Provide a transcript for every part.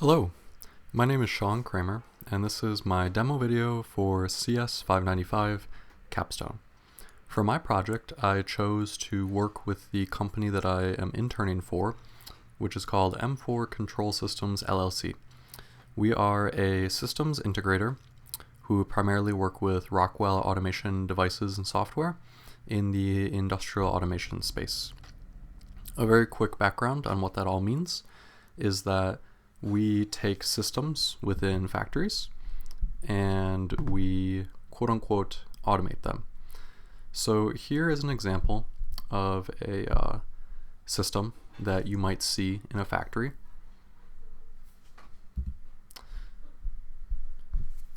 Hello, my name is Kramer, and this is my demo video for CS595 Capstone. For my project, I chose to work with the company that I am interning for, which is called M4 Control Systems LLC. We are a systems integrator who primarily work with Rockwell automation devices and software in the industrial automation space. A very quick background on what that all means is that we take systems within factories and we quote-unquote automate them. So here is an example of a system that you might see in a factory.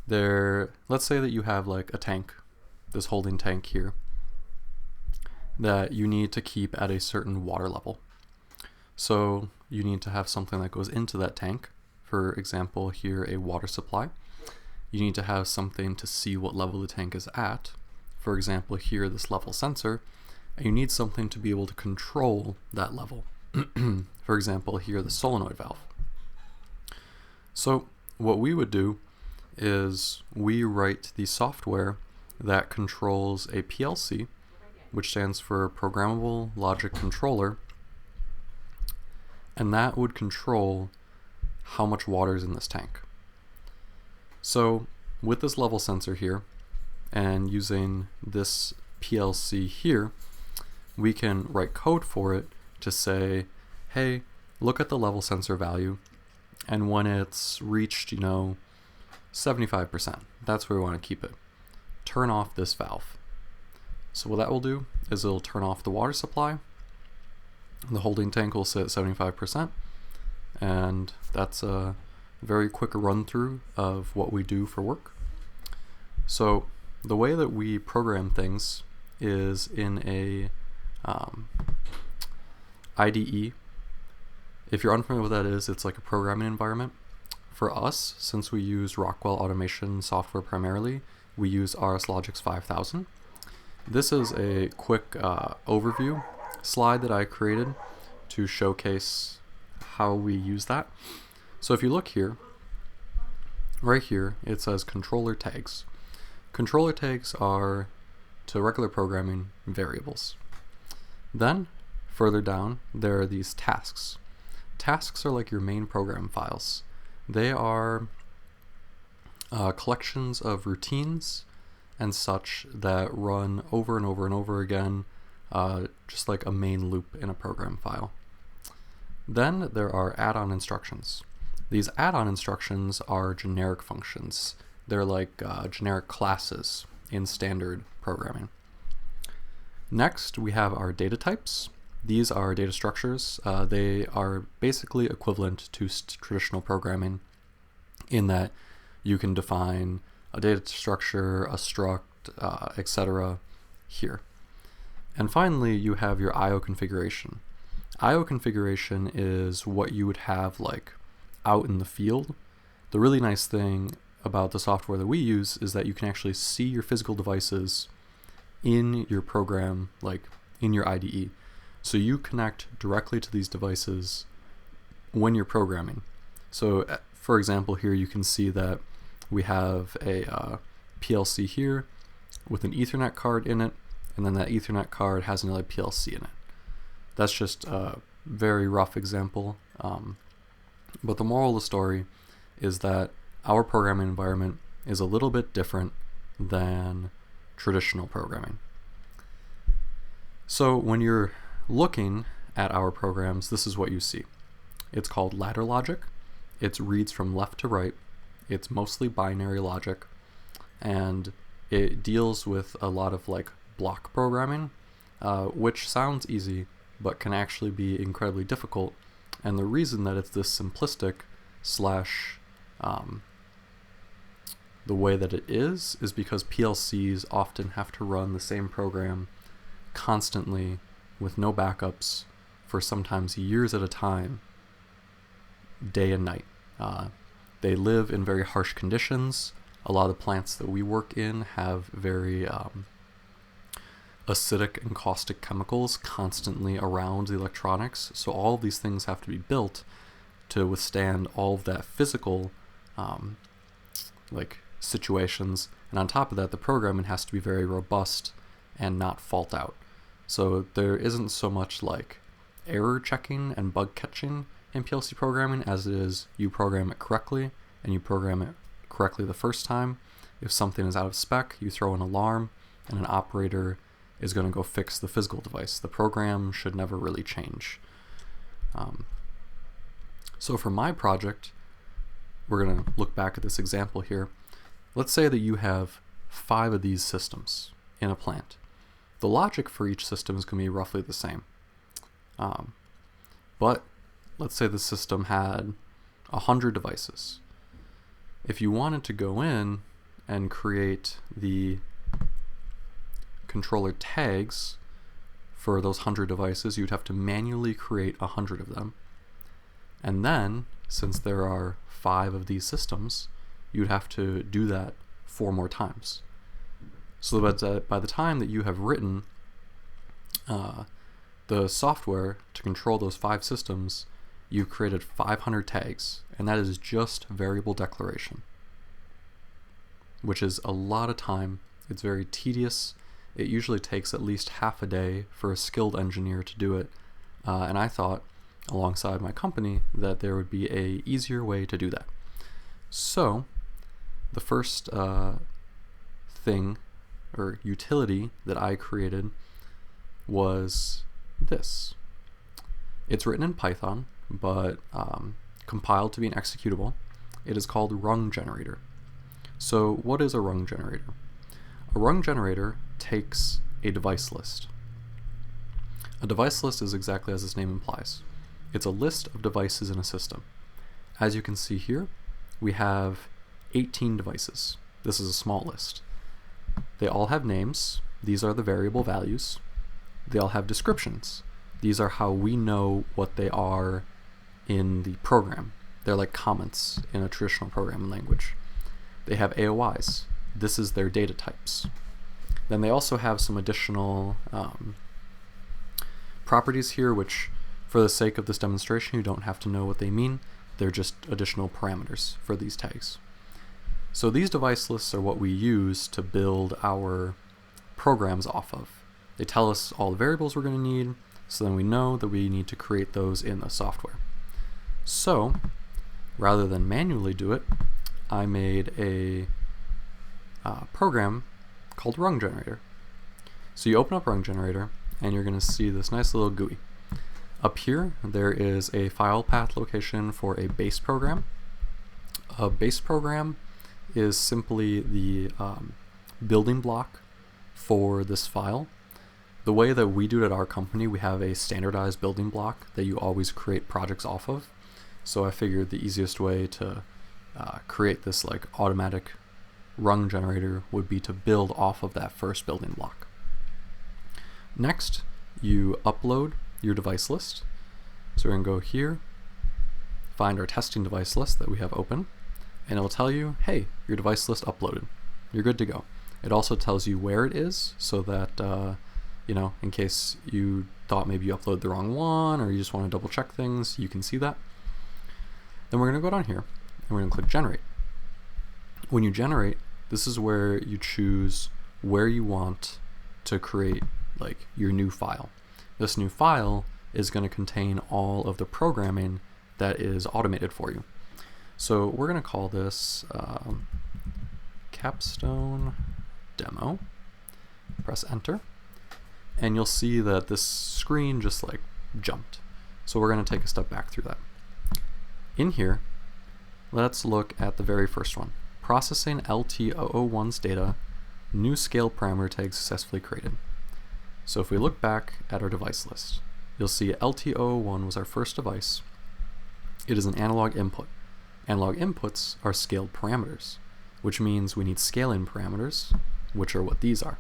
Let's say that you have like a tank, this holding tank here, that you need to keep at a certain water level. So you need to have something that goes into that tank. For example, here a water supply. You need to have something to see what level the tank is at. For example, here this level sensor. And you need something to be able to control that level. For example, here the solenoid valve. So what we would do is we write the software that controls a PLC, which stands for Programmable Logic Controller, and that would control how much water is in this tank. So with this level sensor here and using this PLC here, we can write code for it to say, hey, look at the level sensor value, and when it's reached 75%, that's where we want to keep it, turn off this valve. So what that will do is it'll turn off the water supply. The holding tank will sit at 75%, and that's a very quick run through of what we do for work. So the way that we program things is in a IDE. If you're unfamiliar with what that is, it's like a programming environment. For us, since we use Rockwell automation software primarily, we use RSLogix 5000. This is a quick overview slide that I created to showcase how we use that. So if you look here, right here, it says controller tags. Controller tags are, to regular programming, variables. Then, further down, there are these tasks. Tasks are like your main program files. They are collections of routines and such that run over and over and over again, just like a main loop in a program file. Then there are add-on instructions. These add-on instructions are generic functions. They're like generic classes in standard programming. Next, we have our data types. These are data structures. They are basically equivalent to traditional programming in that you can define a data structure, a struct, etc. here. And finally, you have your I/O configuration. I/O configuration is what you would have like out in the field. The really nice thing about the software that we use is that you can actually see your physical devices in your program, like in your IDE. So you connect directly to these devices when you're programming. So for example, here you can see that we have a PLC here with an Ethernet card in it, and then that Ethernet card has another PLC in it. That's just a very rough example, but the moral of the story is that our programming environment is a little bit different than traditional programming. So when you're looking at our programs, this is what you see. It's called ladder logic. It reads from left to right. It's mostly binary logic, and it deals with a lot of like block programming, which sounds easy, but can actually be incredibly difficult. And the reason that it's this simplistic slash the way that it is because PLCs often have to run the same program constantly with no backups for sometimes years at a time, day and night. They live in very harsh conditions. A lot of the plants that we work in have very acidic and caustic chemicals constantly around the electronics, so all of these things have to be built to withstand all of that physical situations, and on top of that, the programming has to be very robust and not fault out. So there isn't so much like error checking and bug catching in PLC programming as it is you program it correctly, and you program it correctly the first time. If something is out of spec, you throw an alarm, and an operator is going to go fix the physical device. The program should never really change. So for my project, we're going to look back at this example here. Let's say that you have 5 of these systems in a plant. The logic for each system is going to be roughly the same. But let's say the system had 100 devices. If you wanted to go in and create the controller tags for those 100 devices, you'd have to manually create 100 of them. And then, since there are 5 of these systems, you'd have to do that 4 more times. So that by the time that you have written the software to control those 5 systems, you've created 500 tags, and that is just variable declaration, which is a lot of time. It's very tedious. It usually takes at least half a day for a skilled engineer to do it, and I thought, alongside my company, that there would be a easier way to do that. So the first thing or utility that I created was this. It's written in Python, but compiled to be an executable. It is called rung generator. So what is a rung generator? A rung generator takes a device list. A device list is exactly as its name implies. It's a list of devices in a system. As you can see here, we have 18 devices. This is a small list. They all have names. These are the variable values. They all have descriptions. These are how we know what they are in the program. They're like comments in a traditional programming language. They have AOIs. This is their data types. Then they also have some additional properties here, which for the sake of this demonstration, you don't have to know what they mean. They're just additional parameters for these tags. So these device lists are what we use to build our programs off of. They tell us all the variables we're going to need, so then we know that we need to create those in the software. So rather than manually do it, I made a program called rung generator. So you open up rung generator, and you're going to see this nice little GUI. Up here, there is a file path location for a base program. A base program is simply the building block for this file. The way that we do it at our company, we have a standardized building block that you always create projects off of. So I figured the easiest way to create this like automatic rung generator would be to build off of that first building block. Next, you upload your device list. So we're going to go here, find our testing device list that we have open, and it'll tell you, hey, your device list uploaded. You're good to go. It also tells you where it is, so that in case you thought maybe you uploaded the wrong one, or you just want to double check things, you can see that. Then we're going to go down here, and we're going to click generate. When you generate, this is where you choose where you want to create like your new file. This new file is going to contain all of the programming that is automated for you. So we're going to call this capstone demo. Press enter, and you'll see that this screen just like jumped. So we're going to take a step back through that. In here, let's look at the very first one. Processing LT001's data, new scale parameter tag successfully created. So if we look back at our device list, you'll see LT001 was our first device. It is an analog input. Analog inputs are scaled parameters, which means we need scaling parameters, which are what these are.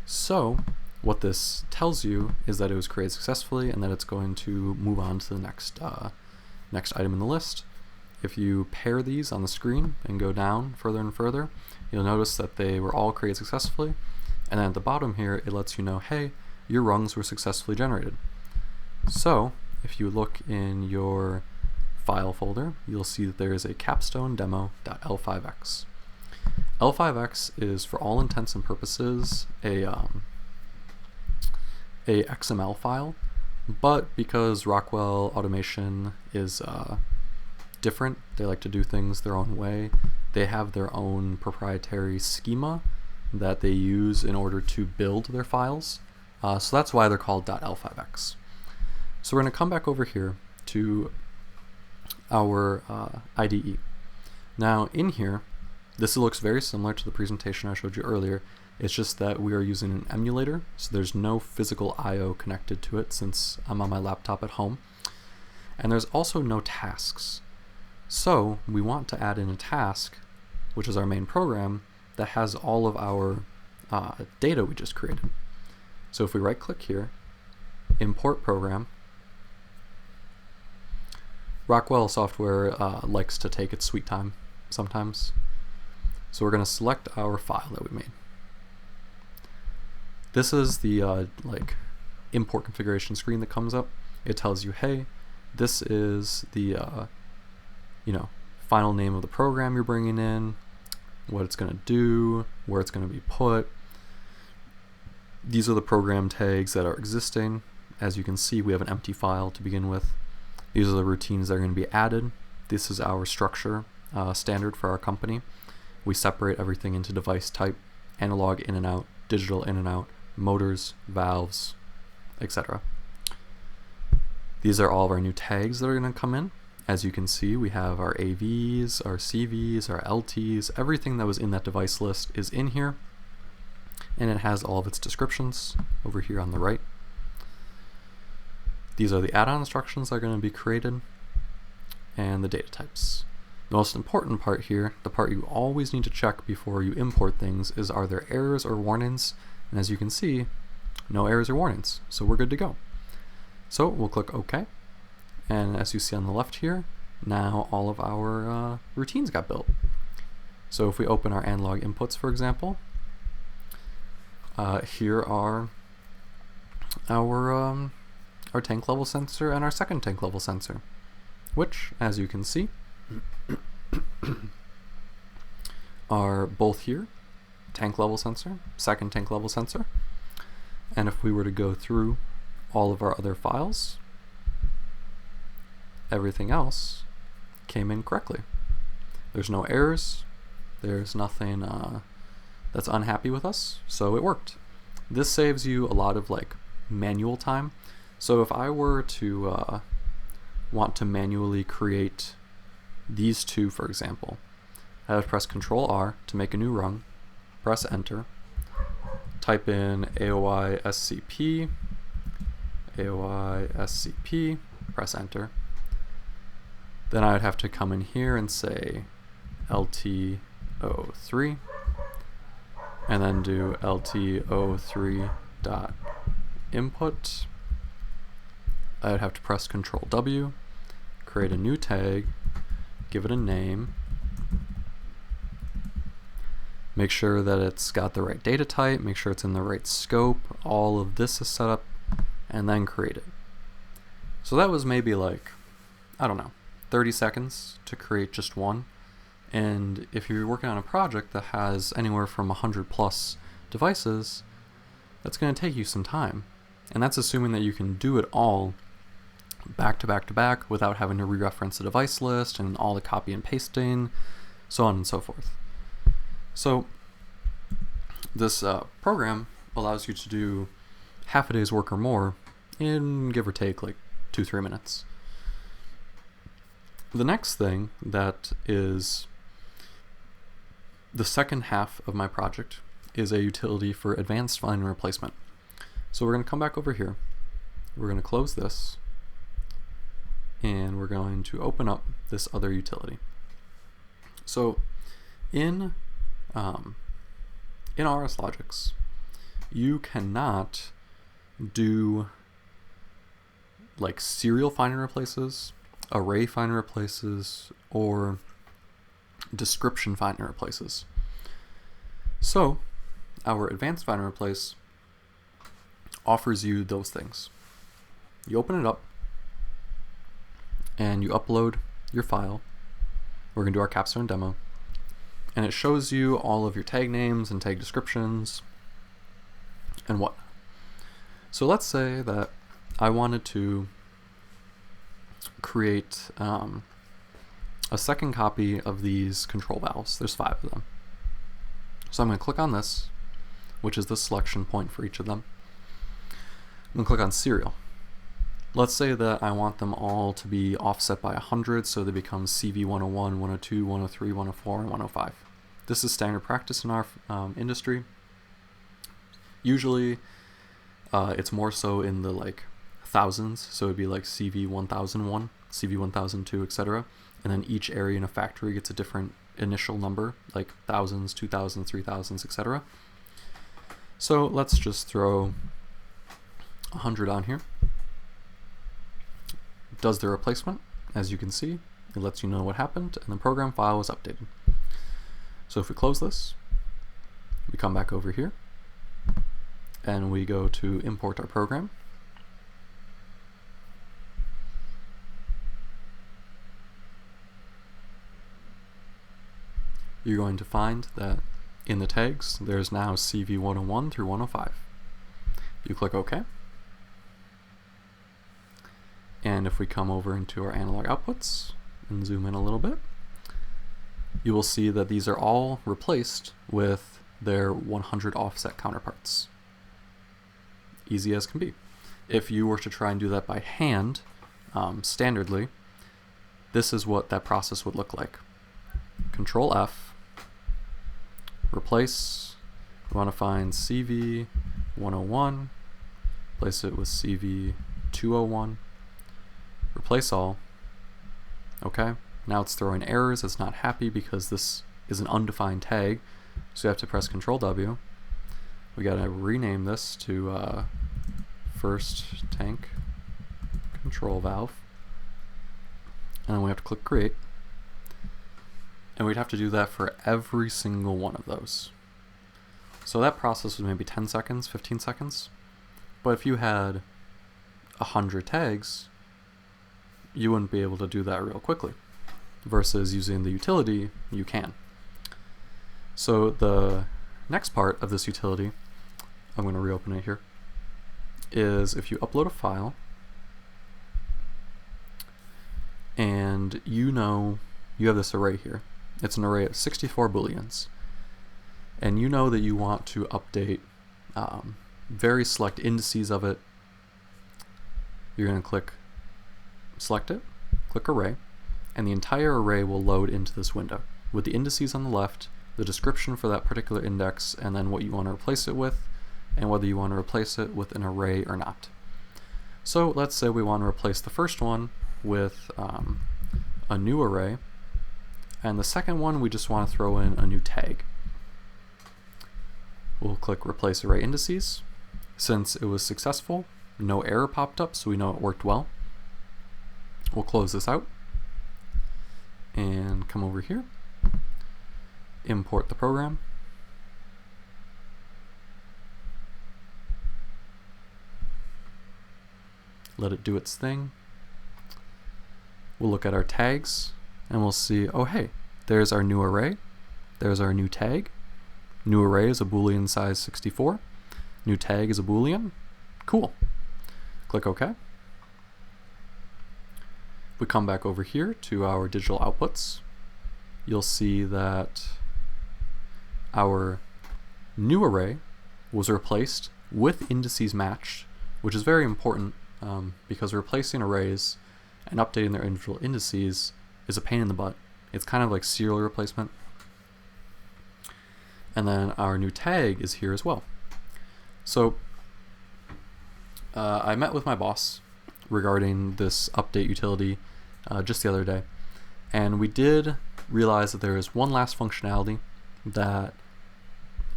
So what this tells you is that it was created successfully and that it's going to move on to the next item in the list. If you pair these on the screen and go down further and further, you'll notice that they were all created successfully. And then at the bottom here, it lets you know, hey, your rungs were successfully generated. So if you look in your file folder, you'll see that there is a capstone demo.l5x. L5x is, for all intents and purposes, a XML file, but because Rockwell Automation is different, they like to do things their own way, they have their own proprietary schema that they use in order to build their files. So that's why they're called .l5x. So we're going to come back over here to our IDE. Now in here, this looks very similar to the presentation I showed you earlier. It's just that we are using an emulator, so there's no physical I/O connected to it since I'm on my laptop at home. And there's also no tasks. So we want to add in a task, which is our main program, that has all of our data we just created. So if we right click here, import program, Rockwell software likes to take its sweet time sometimes. So we're going to select our file that we made. This is the import configuration screen that comes up. It tells you, hey, this is the final name of the program you're bringing in, what it's going to do, where it's going to be put. These are the program tags that are existing. As you can see, we have an empty file to begin with. These are the routines that are going to be added. This is our structure standard for our company. We separate everything into device type, analog in and out, digital in and out, motors, valves, etc. These are all of our new tags that are going to come in. As you can see, we have our AVs, our CVs, our LTs, everything that was in that device list is in here, and it has all of its descriptions over here on the right. These are the add-on instructions that are going to be created, and the data types. The most important part here, the part you always need to check before you import things, is are there errors or warnings? And as you can see, no errors or warnings, so we're good to go. So we'll click OK, and as you see on the left here, now all of our routines got built. So if we open our analog inputs, for example, here are our tank level sensor and our second tank level sensor, which, as you can see, are both here, tank level sensor, second tank level sensor. And if we were to go through all of our other files, everything else came in correctly. There's no errors, there's nothing that's unhappy with us, so it worked. This saves you a lot of manual time. So if I were to want to manually create these two, for example, I would press Control R to make a new rung, press Enter, type in AOI SCP, press Enter. Then I would have to come in here and say LT03, and then do LT03.input. I would have to press Control W, create a new tag, give it a name, make sure that it's got the right data type, make sure it's in the right scope, all of this is set up, and then create it. So that was maybe 30 seconds to create just one. And if you're working on a project that has anywhere from 100 plus devices, that's going to take you some time. And that's assuming that you can do it all back to back to back without having to re-reference the device list and all the copy and pasting, so on and so forth. So this program allows you to do half a day's work or more in give or take 2-3 minutes. The next thing that is the second half of my project is a utility for advanced find and replacement. So we're going to come back over here, we're going to close this, and we're going to open up this other utility. So in RSLogix, you cannot do serial find and replaces, array find and replaces, or description find and replaces. So our advanced find and replace offers you those things. You open it up and you upload your file. We're going to do our capstone demo. And it shows you all of your tag names and tag descriptions and whatnot. So let's say that I wanted to create a second copy of these control valves. There's 5 of them. So I'm going to click on this, which is the selection point for each of them. I'm going to click on serial. Let's say that I want them all to be offset by 100, so they become CV 101, 102, 103, 104, and 105. This is standard practice in our industry. Usually, it's more so in the like thousands, so it'd be like CV 1001, CV 1002, etc. And then each area in a factory gets a different initial number, like thousands, 2000s, 3000s, etc. So let's just throw 100 on here. Does the replacement. As you can see, it lets you know what happened, and the program file is updated. So if we close this, we come back over here, and we go to import our program. You're going to find that in the tags, there's now CV 101 through 105. You click OK. And if we come over into our analog outputs and zoom in a little bit, you will see that these are all replaced with their 100 offset counterparts. Easy as can be. If you were to try and do that by hand, standardly, this is what that process would look like. Control F, replace, we want to find CV 101, place it with CV 201, replace all. Okay, now it's throwing errors. It's not happy because this is an undefined tag, so you have to press Control W. We gotta rename this to first tank control valve, and then we have to click create, and we'd have to do that for every single one of those. So that process was maybe 10 seconds, 15 seconds, but if you had 100 tags, you wouldn't be able to do that real quickly, versus using the utility, you can. So the next part of this utility, I'm going to reopen it here, is if you upload a file and you have this array here. It's an array of 64 booleans, and you know that you want to update very select indices of it. You're going to click select it, click array, and the entire array will load into this window with the indices on the left, the description for that particular index, and then what you want to replace it with, and whether you want to replace it with an array or not. So let's say we want to replace the first one with a new array, and the second one we just want to throw in a new tag. We'll click replace array indices. Since it was successful, no error popped up, so we know it worked well. We'll close this out and come over here, import the program, let it do its thing. We'll look at our tags and we'll see, oh hey, there's our new array, there's our new tag. New array is a boolean size 64, new tag is a boolean. Cool. Click OK. We come back over here to our digital outputs. You'll see that our new array was replaced with indices matched, which is very important because replacing arrays and updating their individual indices is a pain in the butt. It's kind of like serial replacement. And then our new tag is here as well. So I met with my boss regarding this update utility just the other day, and we did realize that there is one last functionality that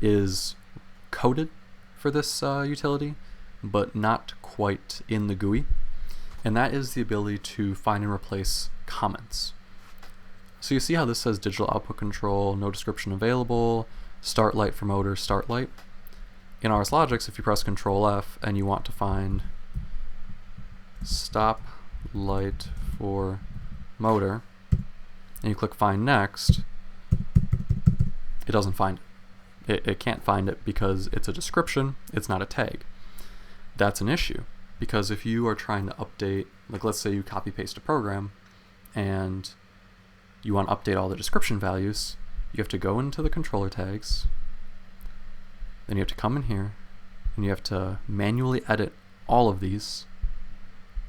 is coded for this utility, but not quite in the GUI, and that is the ability to find and replace comments. So you see how this says digital output control, no description available, start light for motor, start light. In RS Logix, if you press Control F and you want to find stop light for motor, and you click Find Next, it doesn't find it. It can't find it because it's a description, it's not a tag. That's an issue, because if you are trying to update, like let's say you copy paste a program and you want to update all the description values, you have to go into the controller tags, then you have to come in here and you have to manually edit all of these,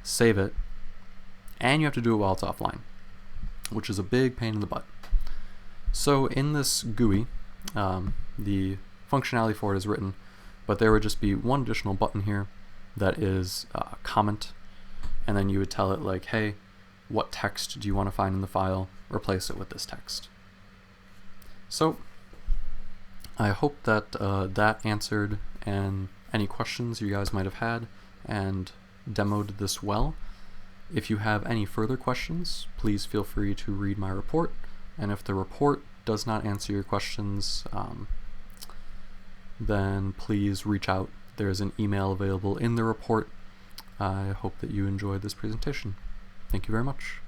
save it, and you have to do it while it's offline, which is a big pain in the butt. So in this GUI, the functionality for it is written, but there would just be one additional button here that is comment, and then you would tell it like, hey, what text do you want to find in the file? Replace it with this text. So I hope that that answered any questions you guys might have had and demoed this well. If you have any further questions, please feel free to read my report, and if the report does not answer your questions, then please reach out. There's an email available in the report. I hope that you enjoyed this presentation. Thank you very much.